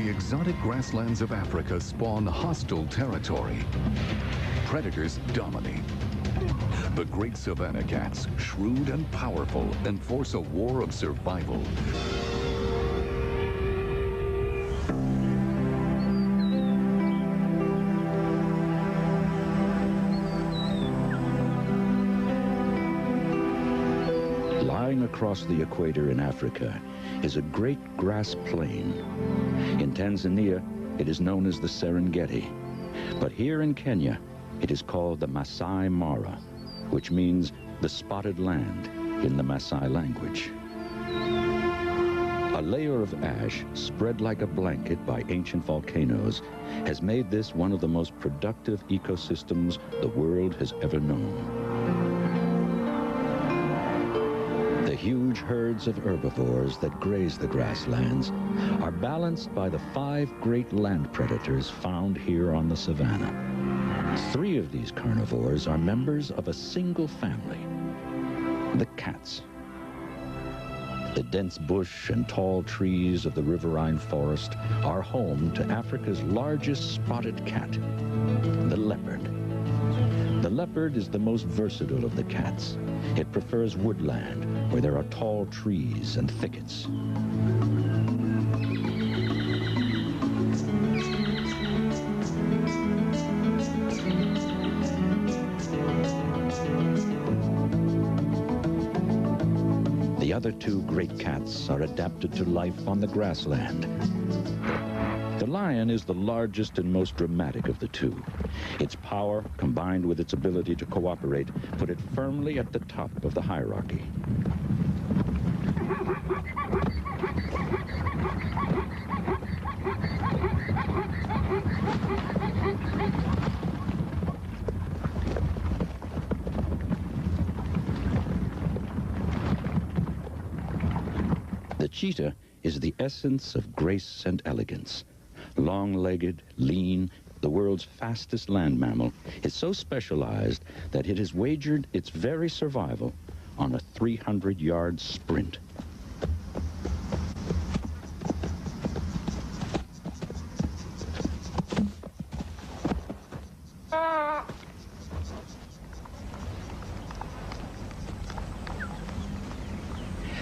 The exotic grasslands of Africa spawn hostile territory. Predators dominate. The great savanna cats, shrewd and powerful, enforce a war of survival. Lying across the equator in Africa is a great grass plain. In Tanzania, it is known as the Serengeti. But here in Kenya, it is called the Masai Mara, which means the spotted land in the Masai language. A layer of ash spread like a blanket by ancient volcanoes has made this one of the most productive ecosystems the world has ever known. The huge herds of herbivores that graze the grasslands are balanced by the 5 great land predators found here on the savanna. 3 of these carnivores are members of a single family, the cats. The dense bush and tall trees of the riverine forest are home to Africa's largest spotted cat, the leopard. The leopard is the most versatile of the cats. It prefers woodland, where there are tall trees and thickets. The other 2 great cats are adapted to life on the grassland. The lion is the largest and most dramatic of the 2. Its power, combined with its ability to cooperate, put it firmly at the top of the hierarchy. The cheetah is the essence of grace and elegance. Long-legged, lean, the world's fastest land mammal is so specialized that it has wagered its very survival on a 300-yard sprint.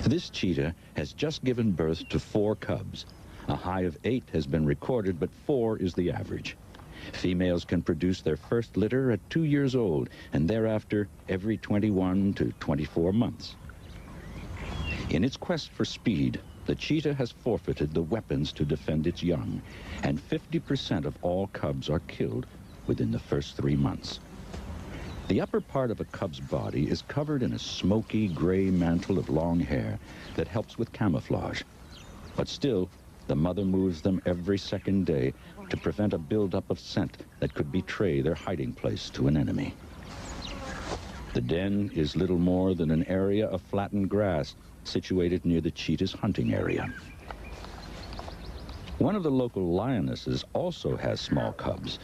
This cheetah has just given birth to 4 cubs. A high of 8 has been recorded, but 4 is the average. Females can produce their first litter at 2 years old, and thereafter every 21 to 24 months. In its quest for speed, the cheetah has forfeited the weapons to defend its young, and 50% of all cubs are killed within the first 3 months. The upper part of a cub's body is covered in a smoky gray mantle of long hair that helps with camouflage. But still, the mother moves them every second day to prevent a buildup of scent that could betray their hiding place to an enemy. The den is little more than an area of flattened grass situated near the cheetah's hunting area. One of the local lionesses also has small cubs.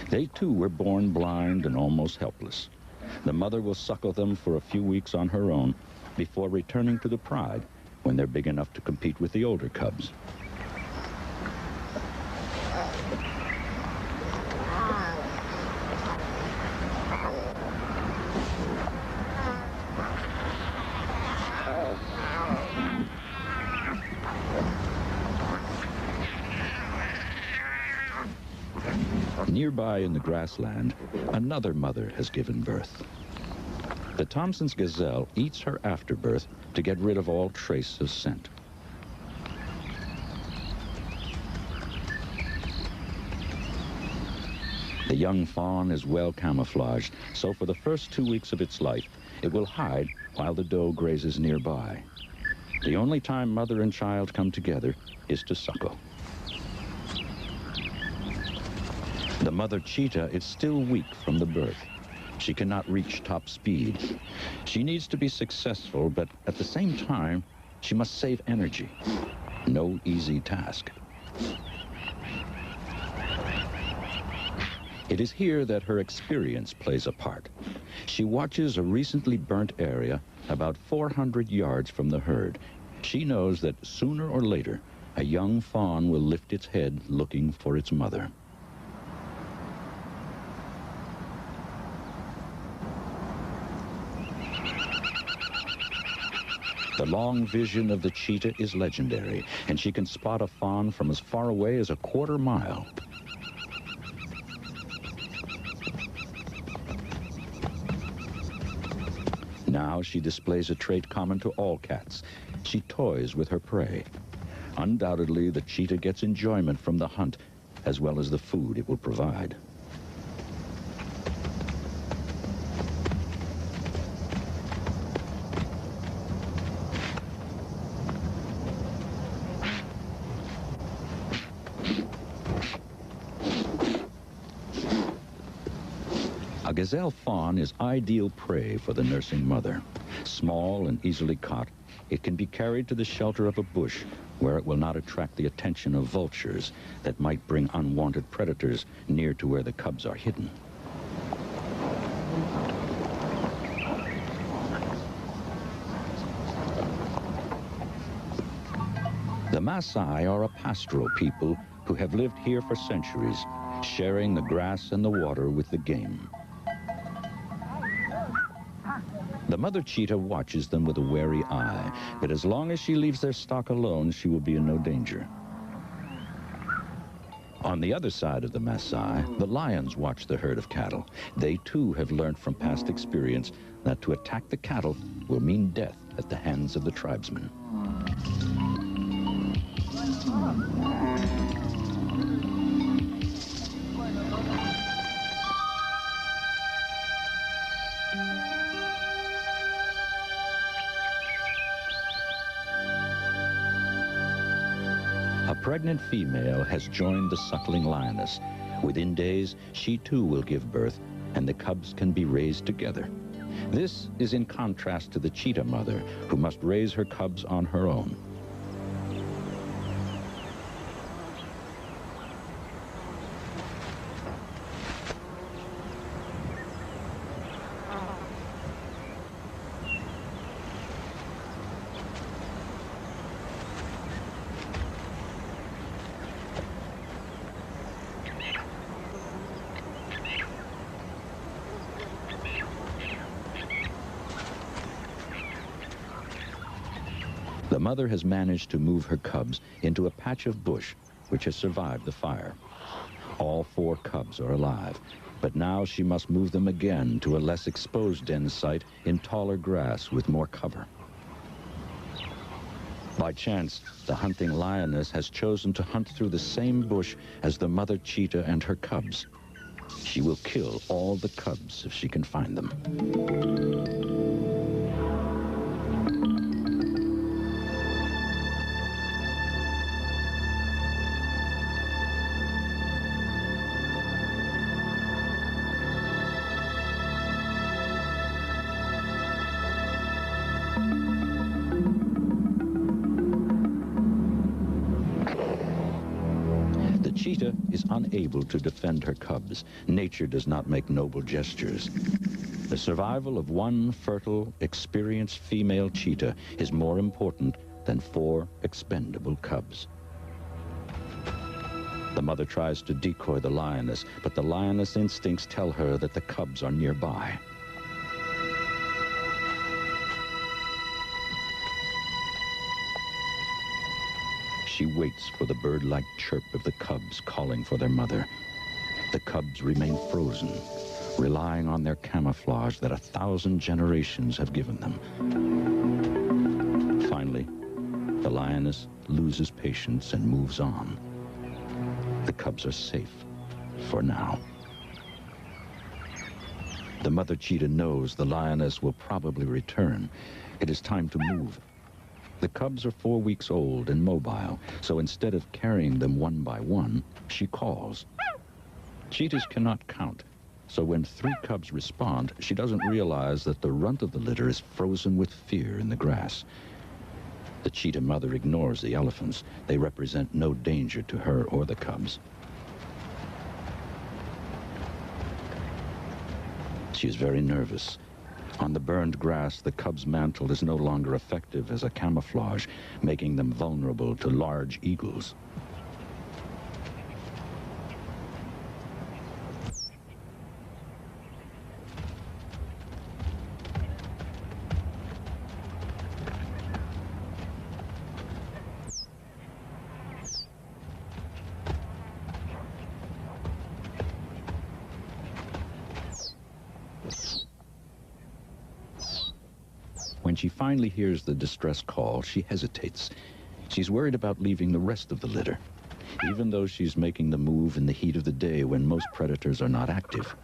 They too were born blind and almost helpless. The mother will suckle them for a few weeks on her own before returning to the pride when they're big enough to compete with the older cubs. Nearby in the grassland, another mother has given birth. The Thompson's gazelle eats her afterbirth to get rid of all trace of scent. The young fawn is well camouflaged, so for the first 2 weeks of its life, it will hide while the doe grazes nearby. The only time mother and child come together is to suckle. The mother cheetah is still weak from the birth. She cannot reach top speed. She needs to be successful, but at the same time, she must save energy. No easy task. It is here that her experience plays a part. She watches a recently burnt area about 400 yards from the herd. She knows that sooner or later, a young fawn will lift its head looking for its mother. The long vision of the cheetah is legendary, and she can spot a fawn from as far away as a quarter mile. Now she displays a trait common to all cats. She toys with her prey. Undoubtedly, the cheetah gets enjoyment from the hunt, as well as the food it will provide. A gazelle fawn is ideal prey for the nursing mother. Small and easily caught, it can be carried to the shelter of a bush where it will not attract the attention of vultures that might bring unwanted predators near to where the cubs are hidden. The Maasai are a pastoral people who have lived here for centuries, sharing the grass and the water with the game. The mother cheetah watches them with a wary eye, but as long as she leaves their stock alone, she will be in no danger. On the other side of the Maasai, the lions watch the herd of cattle. They too have learned from past experience that to attack the cattle will mean death at the hands of the tribesmen. A pregnant female has joined the suckling lioness. Within days, she too will give birth, and the cubs can be raised together. This is in contrast to the cheetah mother, who must raise her cubs on her own. The mother has managed to move her cubs into a patch of bush which has survived the fire. All 4 cubs are alive, but now she must move them again to a less exposed den site in taller grass with more cover. By chance, the hunting lioness has chosen to hunt through the same bush as the mother cheetah and her cubs. She will kill all the cubs if she can find them. The cheetah is unable to defend her cubs. Nature does not make noble gestures. The survival of one fertile, experienced female cheetah is more important than 4 expendable cubs. The mother tries to decoy the lioness, but the lioness instincts tell her that the cubs are nearby. She waits for the bird-like chirp of the cubs calling for their mother. The cubs remain frozen, relying on their camouflage that 1,000 generations have given them. Finally, the lioness loses patience and moves on. The cubs are safe for now. The mother cheetah knows the lioness will probably return. It is time to move. The cubs are 4 weeks old and mobile, so instead of carrying them one by one, she calls. Cheetahs cannot count, so when 3 cubs respond, she doesn't realize that the runt of the litter is frozen with fear in the grass. The cheetah mother ignores the elephants. They represent no danger to her or the cubs. She is very nervous. On the burned grass, the cub's mantle is no longer effective as a camouflage, making them vulnerable to large eagles. When she finally hears the distress call, she hesitates. She's worried about leaving the rest of the litter, even though she's making the move in the heat of the day when most predators are not active.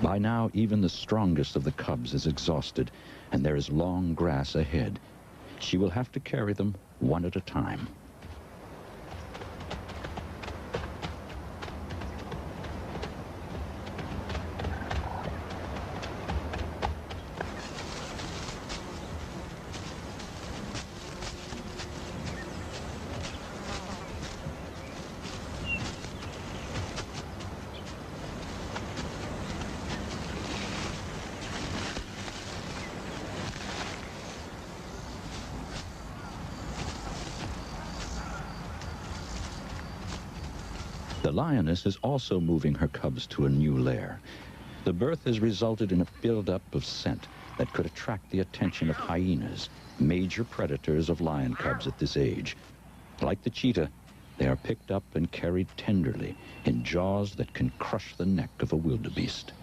By now, even the strongest of the cubs is exhausted, and there is long grass ahead. She will have to carry them one at a time. The lioness is also moving her cubs to a new lair. The birth has resulted in a buildup of scent that could attract the attention of hyenas, major predators of lion cubs at this age. Like the cheetah, they are picked up and carried tenderly in jaws that can crush the neck of a wildebeest.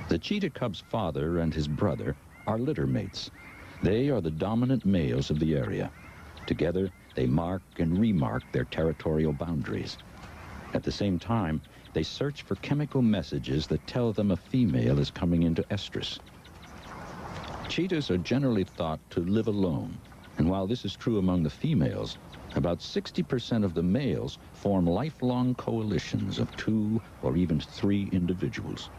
The cheetah cub's father and his brother are litter mates. They are the dominant males of the area. Together, they mark and remark their territorial boundaries. At the same time, they search for chemical messages that tell them a female is coming into estrus. Cheetahs are generally thought to live alone, and while this is true among the females, about 60% of the males form lifelong coalitions of 2 or even 3 individuals.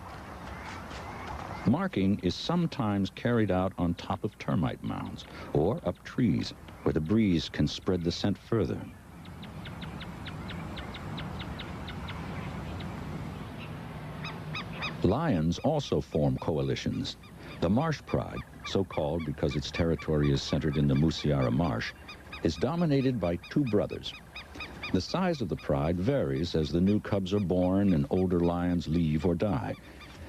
Marking is sometimes carried out on top of termite mounds or up trees where the breeze can spread the scent further. Lions also form coalitions. The Marsh Pride, so called because its territory is centered in the Musiara Marsh, is dominated by 2 brothers. The size of the pride varies as the new cubs are born and older lions leave or die.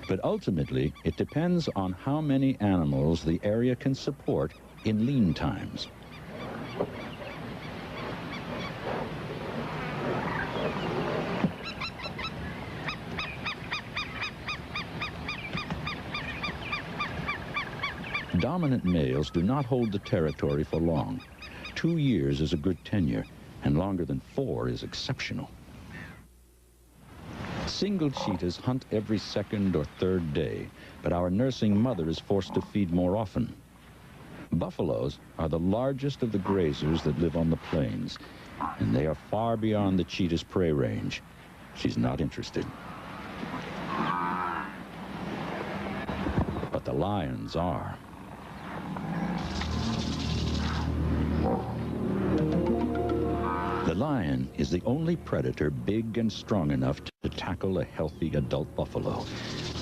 But ultimately, it depends on how many animals the area can support in lean times. Dominant males do not hold the territory for long. 2 years is a good tenure, and longer than 4 is exceptional. Single cheetahs hunt every 2nd or 3rd day, but our nursing mother is forced to feed more often. Buffaloes are the largest of the grazers that live on the plains, and they are far beyond the cheetah's prey range. She's not interested. But the lions are. The lion is the only predator big and strong enough to tackle a healthy adult buffalo,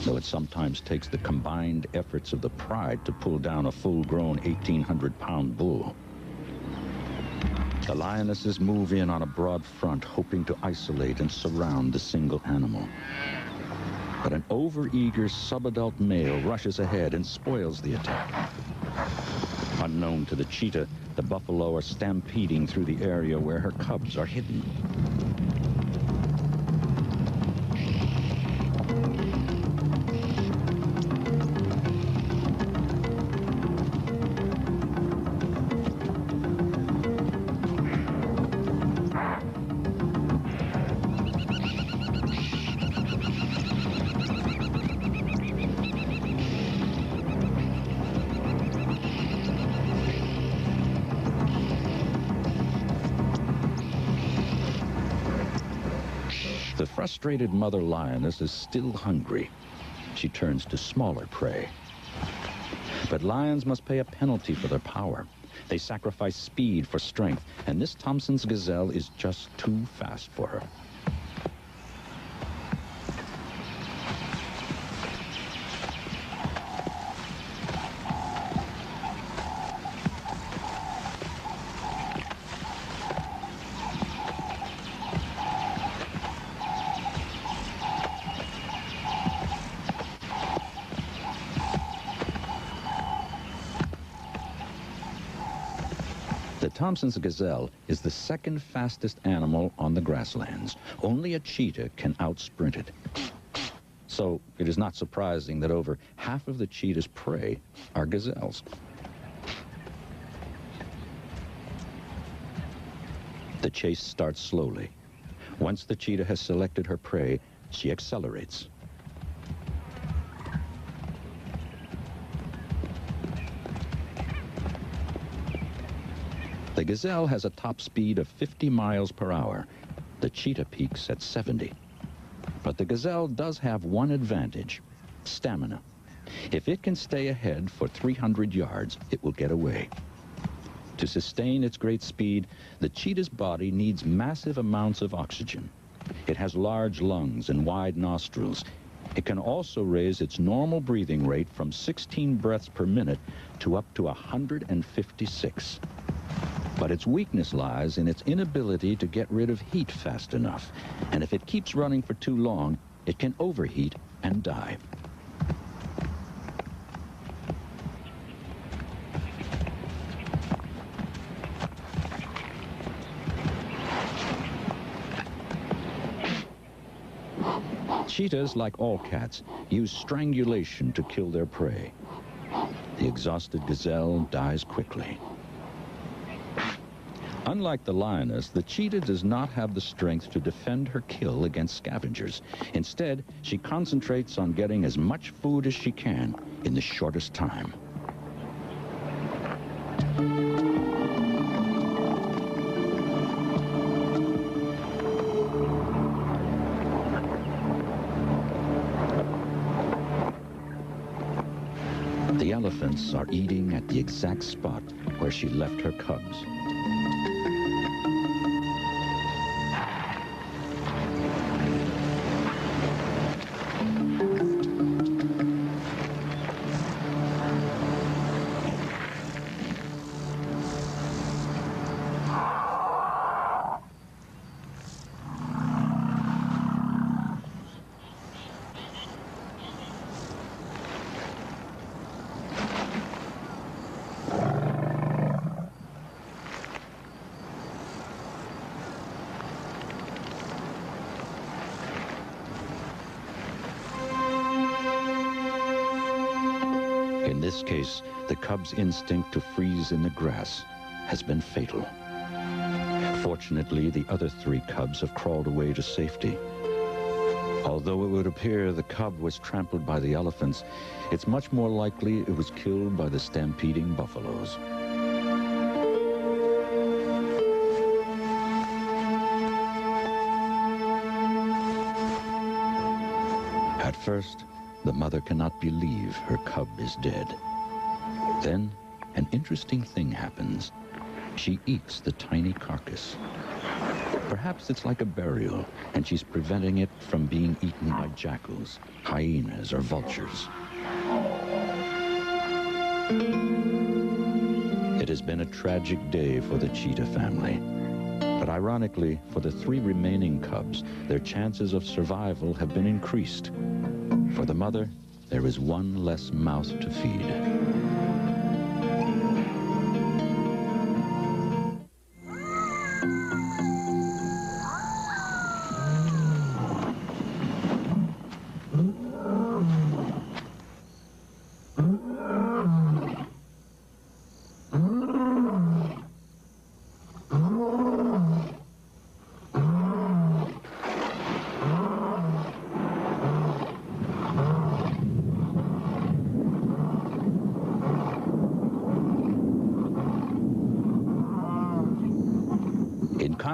though it sometimes takes the combined efforts of the pride to pull down a full-grown 1,800-pound bull. The lionesses move in on a broad front, hoping to isolate and surround the single animal. But an overeager subadult male rushes ahead and spoils the attack. Unknown to the cheetah, the buffalo are stampeding through the area where her cubs are hidden. The frustrated mother lioness is still hungry. She turns to smaller prey. But lions must pay a penalty for their power. They sacrifice speed for strength, and this Thompson's gazelle is just too fast for her. The Thompson's gazelle is the second fastest animal on the grasslands. Only a cheetah can outsprint it. So it is not surprising that over half of the cheetah's prey are gazelles. The chase starts slowly. Once the cheetah has selected her prey, she accelerates. The gazelle has a top speed of 50 miles per hour. The cheetah peaks at 70. But the gazelle does have one advantage: stamina. If it can stay ahead for 300 yards, it will get away. To sustain its great speed, the cheetah's body needs massive amounts of oxygen. It has large lungs and wide nostrils. It can also raise its normal breathing rate from 16 breaths per minute to up to 156. But its weakness lies in its inability to get rid of heat fast enough. And if it keeps running for too long, it can overheat and die. Cheetahs, like all cats, use strangulation to kill their prey. The exhausted gazelle dies quickly. Unlike the lioness, the cheetah does not have the strength to defend her kill against scavengers. Instead, she concentrates on getting as much food as she can in the shortest time. The elephants are eating at the exact spot where she left her cubs. In this case, the cub's instinct to freeze in the grass has been fatal. Fortunately, the other 3 cubs have crawled away to safety. Although it would appear the cub was trampled by the elephants, it's much more likely it was killed by the stampeding buffaloes. At first, the mother cannot believe her cub is dead. Then, an interesting thing happens. She eats the tiny carcass. Perhaps it's like a burial, and she's preventing it from being eaten by jackals, hyenas, or vultures. It has been a tragic day for the cheetah family. But ironically, for the 3 remaining cubs, their chances of survival have been increased. For the mother, there is one less mouth to feed.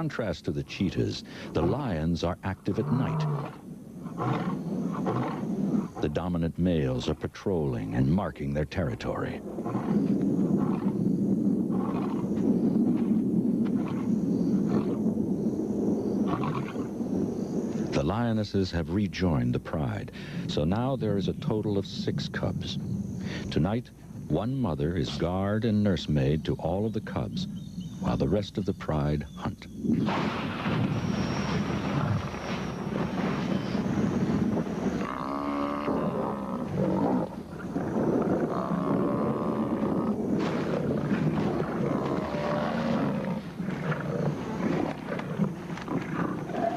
contrast to the cheetahs, the lions are active at night. The dominant males are patrolling and marking their territory. The lionesses have rejoined the pride, so now there is a total of 6 cubs. Tonight, one mother is guard and nursemaid to all of the cubs, while the rest of the pride hunt.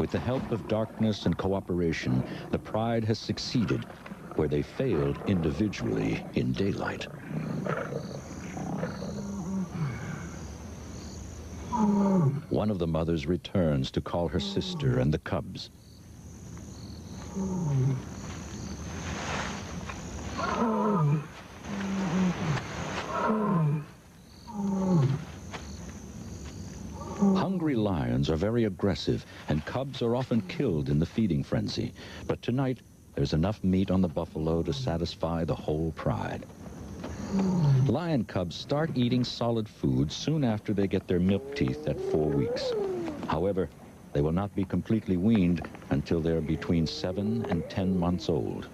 With the help of darkness and cooperation, the pride has succeeded where they failed individually in daylight. One of the mothers returns to call her sister and the cubs. Hungry lions are very aggressive, and cubs are often killed in the feeding frenzy. But tonight, there's enough meat on the buffalo to satisfy the whole pride. Lion cubs start eating solid food soon after they get their milk teeth at 4 weeks. However, they will not be completely weaned until they're between 7 and 10 months old.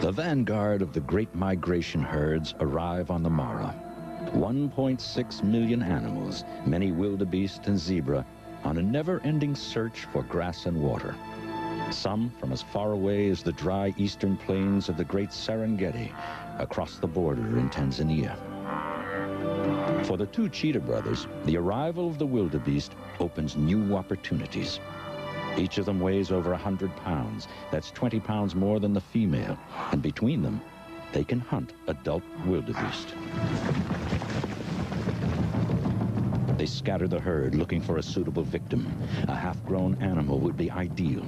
The vanguard of the great migration herds arrive on the morrow. 1.6 million animals, many wildebeest and zebra, on a never-ending search for grass and water. Some from as far away as the dry eastern plains of the great Serengeti, across the border in Tanzania. For the 2 cheetah brothers, the arrival of the wildebeest opens new opportunities. Each of them weighs over 100 pounds. That's 20 pounds more than the female. And between them, they can hunt adult wildebeest. They scatter the herd looking for a suitable victim. A half-grown animal would be ideal.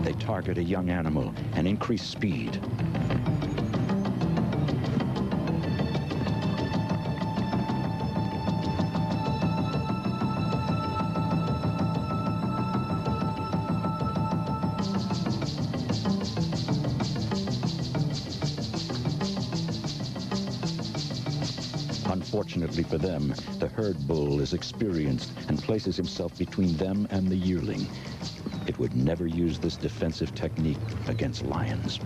They target a young animal and increase speed. Unfortunately for them, the herd bull is experienced and places himself between them and the yearling. It would never use this defensive technique against lions.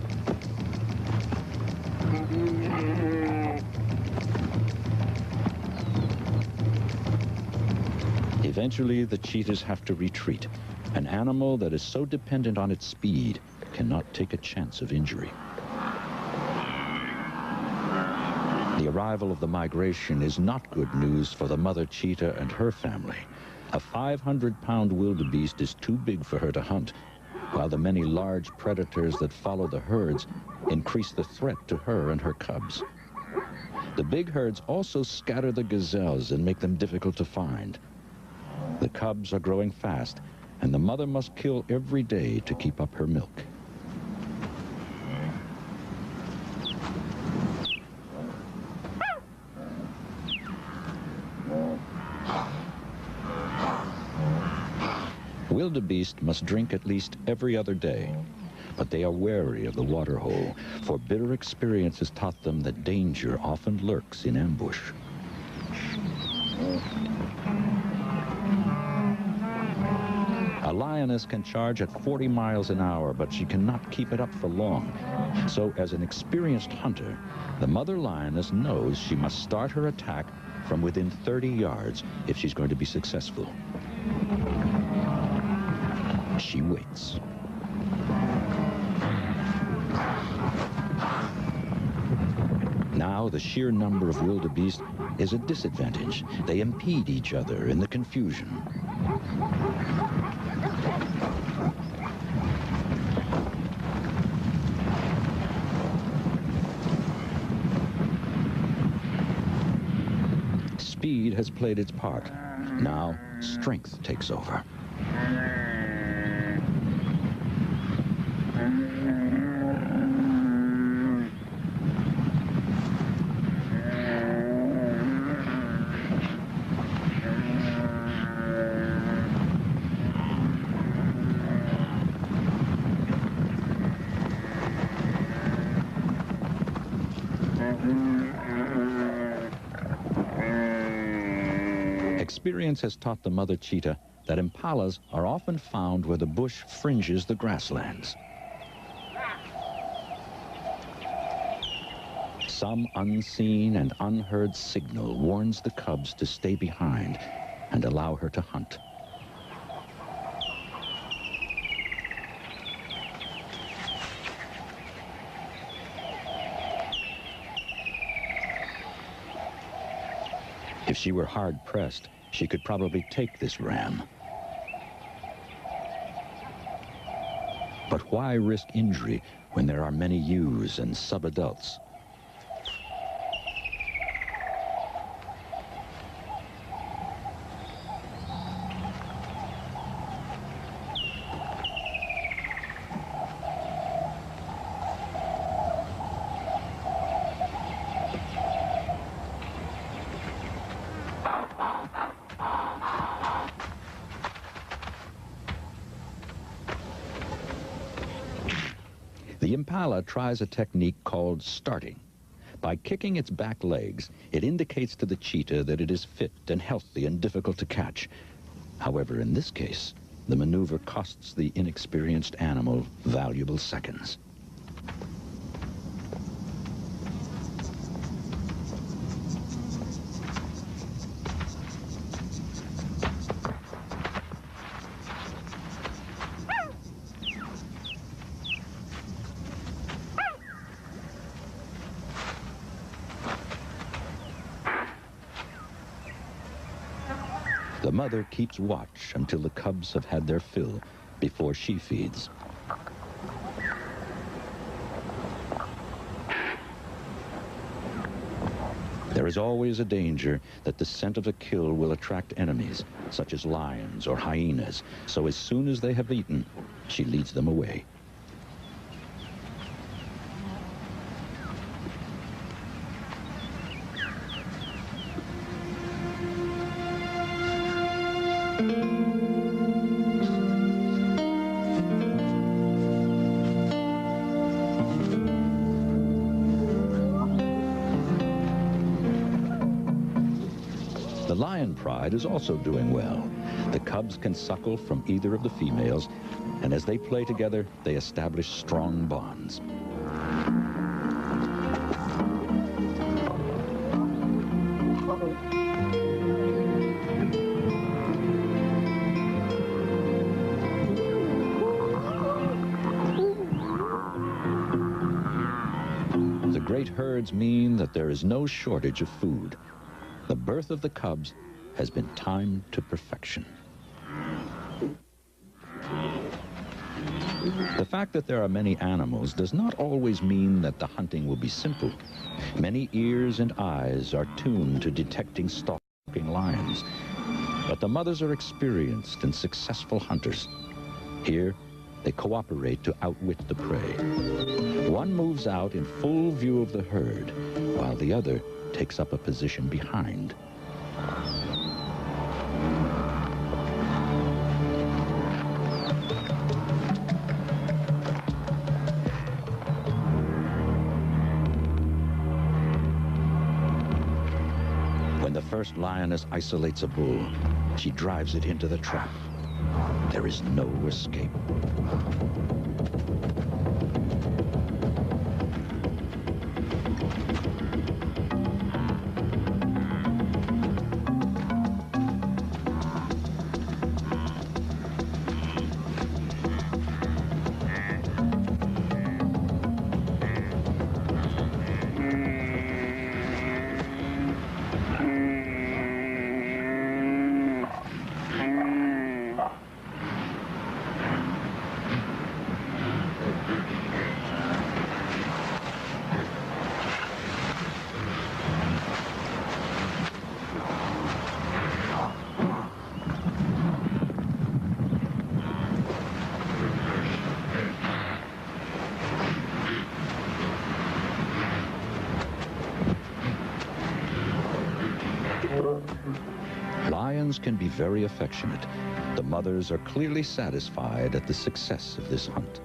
Eventually, the cheetahs have to retreat. An animal that is so dependent on its speed cannot take a chance of injury. The arrival of the migration is not good news for the mother cheetah and her family. A 500-pound wildebeest is too big for her to hunt, while the many large predators that follow the herds increase the threat to her and her cubs. The big herds also scatter the gazelles and make them difficult to find. The cubs are growing fast, and the mother must kill every day to keep up her milk. Wildebeest must drink at least every other day, but they are wary of the water hole, for bitter experience has taught them that danger often lurks in ambush. A lioness can charge at 40 miles an hour, but she cannot keep it up for long. So as an experienced hunter, the mother lioness knows she must start her attack from within 30 yards if she's going to be successful. She waits. Now now, the sheer number of wildebeest is a disadvantage. They impede each other in the confusion. Speed has played its part. Now, strength takes over. Experience has taught the mother cheetah that impalas are often found where the bush fringes the grasslands. Some unseen and unheard signal warns the cubs to stay behind and allow her to hunt. If she were hard-pressed, she could probably take this ram. But why risk injury when there are many ewes and subadults? The impala tries a technique called starting. By kicking its back legs, it indicates to the cheetah that it is fit and healthy and difficult to catch. However, in this case, the maneuver costs the inexperienced animal valuable seconds. The mother keeps watch until the cubs have had their fill before she feeds. There is always a danger that the scent of a kill will attract enemies, such as lions or hyenas, so as soon as they have eaten, she leads them away. The lion pride is also doing well. The cubs can suckle from either of the females, and as they play together, they establish strong bonds. The great herds mean that there is no shortage of food. The birth of the cubs has been timed to perfection. The fact that there are many animals does not always mean that the hunting will be simple. Many ears and eyes are tuned to detecting stalking lions. But the mothers are experienced and successful hunters. Here, they cooperate to outwit the prey. One moves out in full view of the herd, while the other takes up a position behind. When the first lioness isolates a bull, she drives it into the trap. There is no escape. Lions can be very affectionate. The mothers are clearly satisfied at the success of this hunt.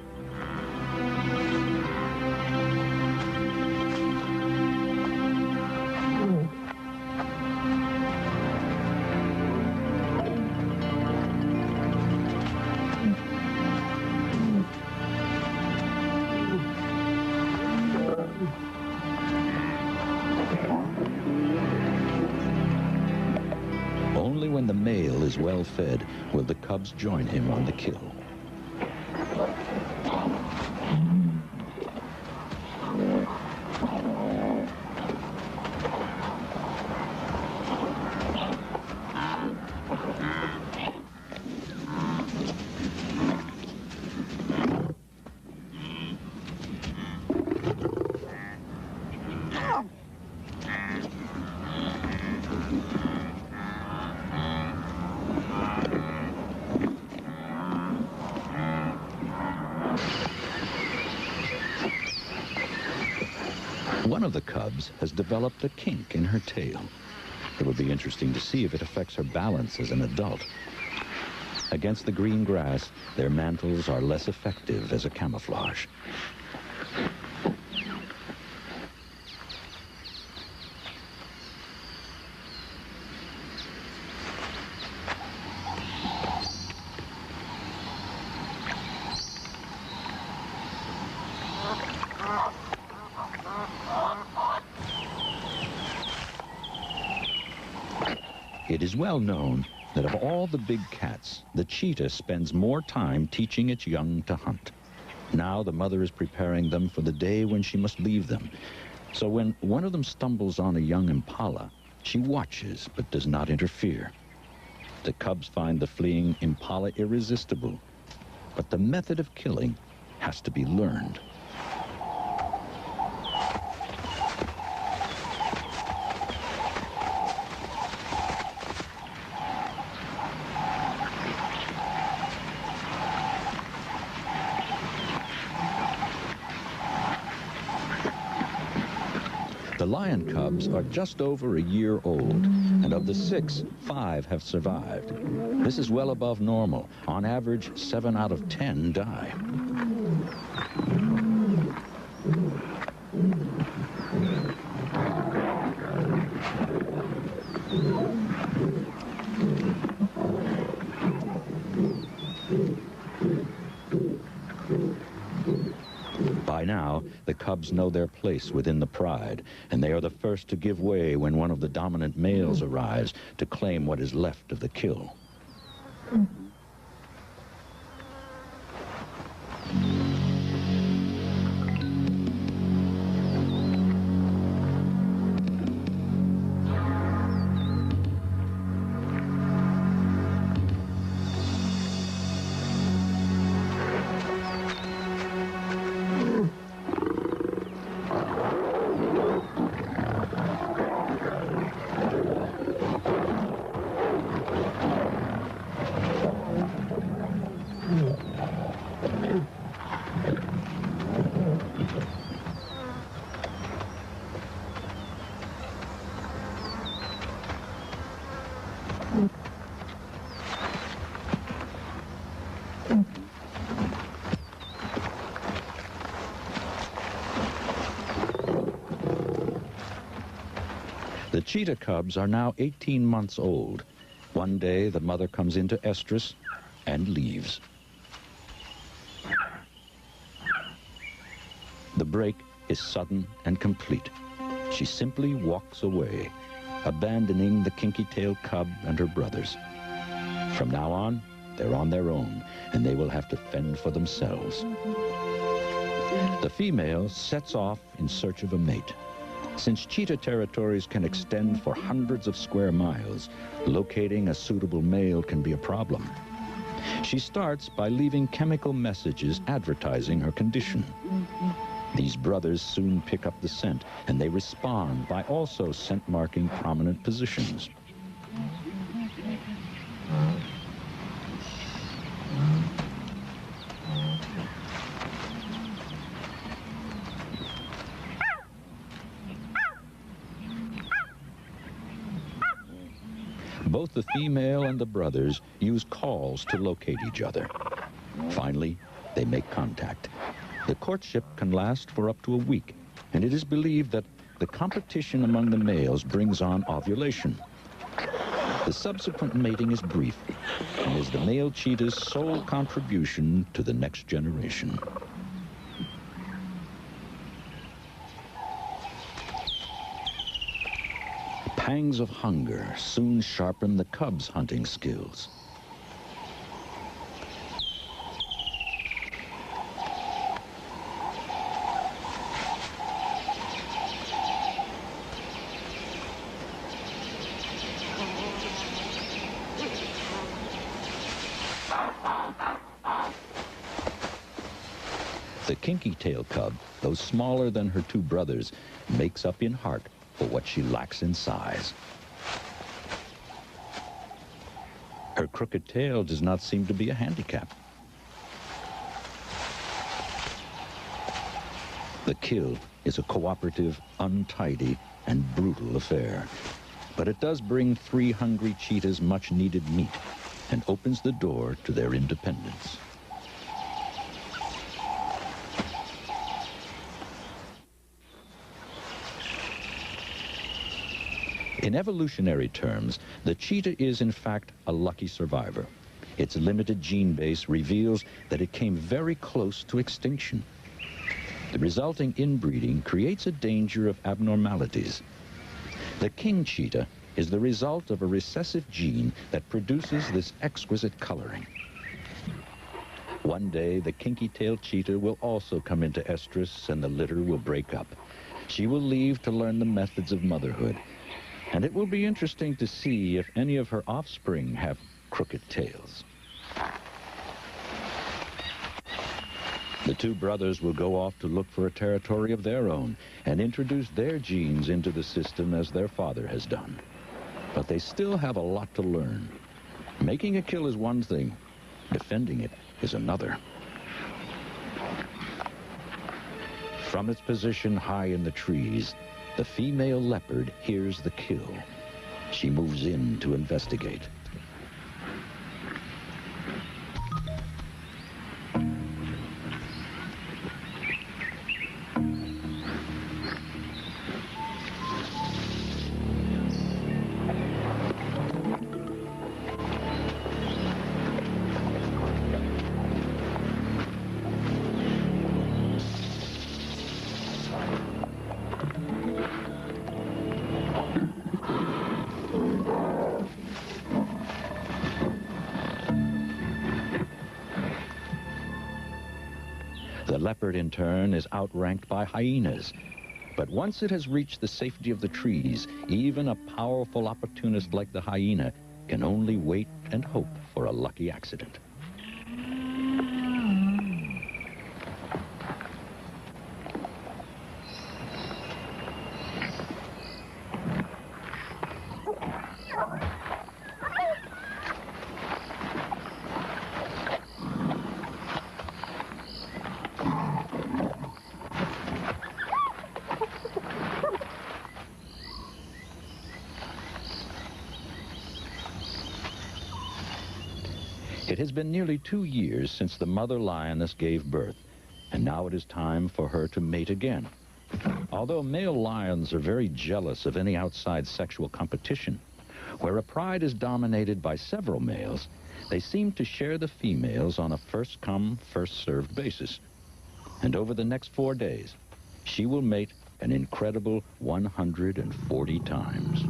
Only when the male is well fed will the cubs join him on the kill. One of the cubs has developed a kink in her tail. It will be interesting to see if it affects her balance as an adult. Against the green grass, their mantles are less effective as a camouflage. It is well known that of all the big cats, the cheetah spends more time teaching its young to hunt. Now the mother is preparing them for the day when she must leave them. So when one of them stumbles on a young impala, she watches but does not interfere. The cubs find the fleeing impala irresistible, but the method of killing has to be learned. The lion cubs are just over a year old, and of the 6, 5 have survived. This is well above normal. On average, 7 out of 10 die. By now, the cubs know their place within the pride, and they are the first to give way when one of the dominant males arrives to claim what is left of the kill. The cheetah cubs are now 18 months old. One day, the mother comes into estrus and leaves. The break is sudden and complete. She simply walks away, abandoning the kinky-tailed cub and her brothers. From now on, they're on their own, and they will have to fend for themselves. The female sets off in search of a mate. Since cheetah territories can extend for hundreds of square miles, locating a suitable male can be a problem. She starts by leaving chemical messages advertising her condition. These brothers soon pick up the scent, and they respond by also scent-marking prominent positions. Both the female and the brothers use calls to locate each other. Finally, they make contact. The courtship can last for up to a week, and it is believed that the competition among the males brings on ovulation. The subsequent mating is brief and is the male cheetah's sole contribution to the next generation. Pangs of hunger soon sharpen the cub's hunting skills. The kinky-tail cub, though smaller than her two brothers, makes up in heart for what she lacks in size. Her crooked tail does not seem to be a handicap. The kill is a cooperative, untidy, and brutal affair. But it does bring three hungry cheetahs much-needed meat and opens the door to their independence. In evolutionary terms, the cheetah is in fact a lucky survivor. Its limited gene base reveals that it came very close to extinction. The resulting inbreeding creates a danger of abnormalities. The king cheetah is the result of a recessive gene that produces this exquisite coloring. One day, the kinky-tailed cheetah will also come into estrus and the litter will break up. She will leave to learn the methods of motherhood. And it will be interesting to see if any of her offspring have crooked tails. The two brothers will go off to look for a territory of their own and introduce their genes into the system as their father has done. But they still have a lot to learn. Making a kill is one thing, defending it is another. From its position high in the trees, the female leopard hears the kill. She moves in to investigate. The leopard, in turn, is outranked by hyenas. But once it has reached the safety of the trees, even a powerful opportunist like the hyena can only wait and hope for a lucky accident. It has been nearly 2 years since the mother lioness gave birth, and now it is time for her to mate again. Although male lions are very jealous of any outside sexual competition, where a pride is dominated by several males, they seem to share the females on a first-come, first-served basis. And over the next 4 days, she will mate an incredible 140 times.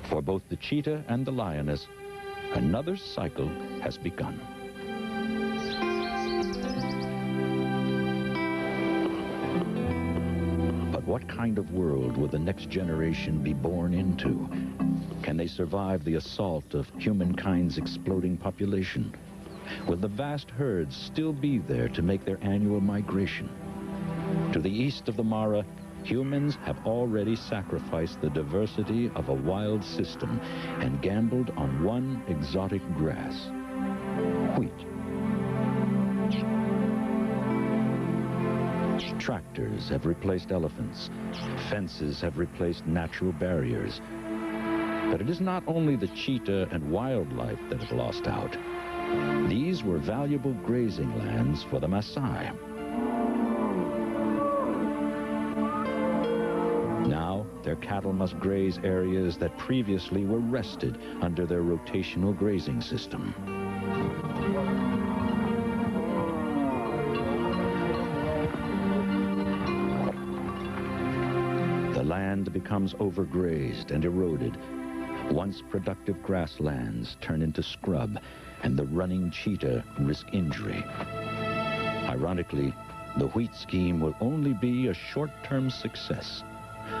For both the cheetah and the lioness, another cycle has begun. But what kind of world will the next generation be born into? Can they survive the assault of humankind's exploding population? Will the vast herds still be there to make their annual migration? To the east of the Mara, humans have already sacrificed the diversity of a wild system and gambled on one exotic grass: wheat. Tractors have replaced elephants. Fences have replaced natural barriers. But it is not only the cheetah and wildlife that have lost out. These were valuable grazing lands for the Maasai. Now, their cattle must graze areas that previously were rested under their rotational grazing system. The land becomes overgrazed and eroded. Once productive grasslands turn into scrub, and the running cheetah risk injury. Ironically, the wheat scheme will only be a short-term success.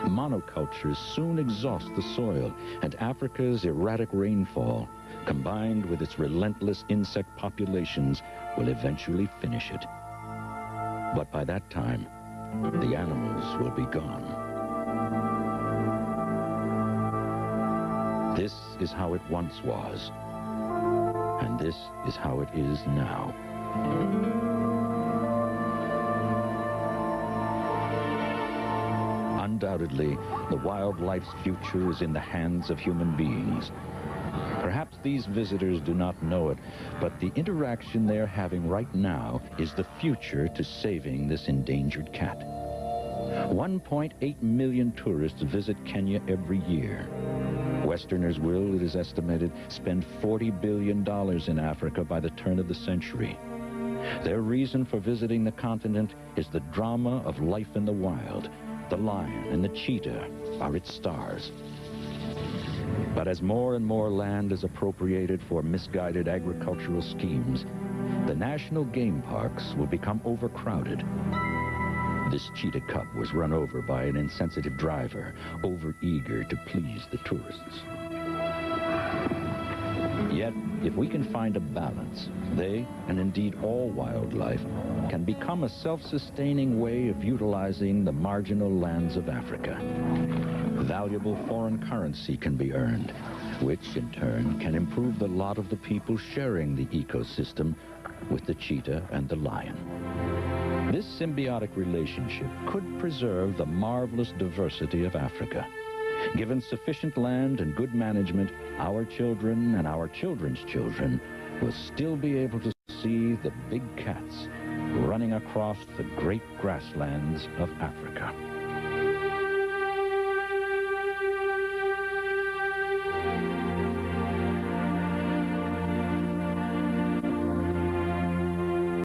Monocultures soon exhaust the soil, and Africa's erratic rainfall, combined with its relentless insect populations, will eventually finish it. But by that time, the animals will be gone. This is how it once was, and this is how it is now. Undoubtedly, the wildlife's future is in the hands of human beings. Perhaps these visitors do not know it, but the interaction they're having right now is the future to saving this endangered cat. 1.8 million tourists visit Kenya every year. Westerners will, it is estimated, spend $40 billion in Africa by the turn of the century. Their reason for visiting the continent is the drama of life in the wild. The lion and the cheetah are its stars. But as more and more land is appropriated for misguided agricultural schemes, the national game parks will become overcrowded. This cheetah cub was run over by an insensitive driver, overeager to please the tourists. Yet, if we can find a balance, they, and indeed all wildlife, can become a self-sustaining way of utilizing the marginal lands of Africa. Valuable foreign currency can be earned, which in turn can improve the lot of the people sharing the ecosystem with the cheetah and the lion. This symbiotic relationship could preserve the marvelous diversity of Africa. Given sufficient land and good management, our children and our children's children will still be able to see the big cats running across the great grasslands of Africa.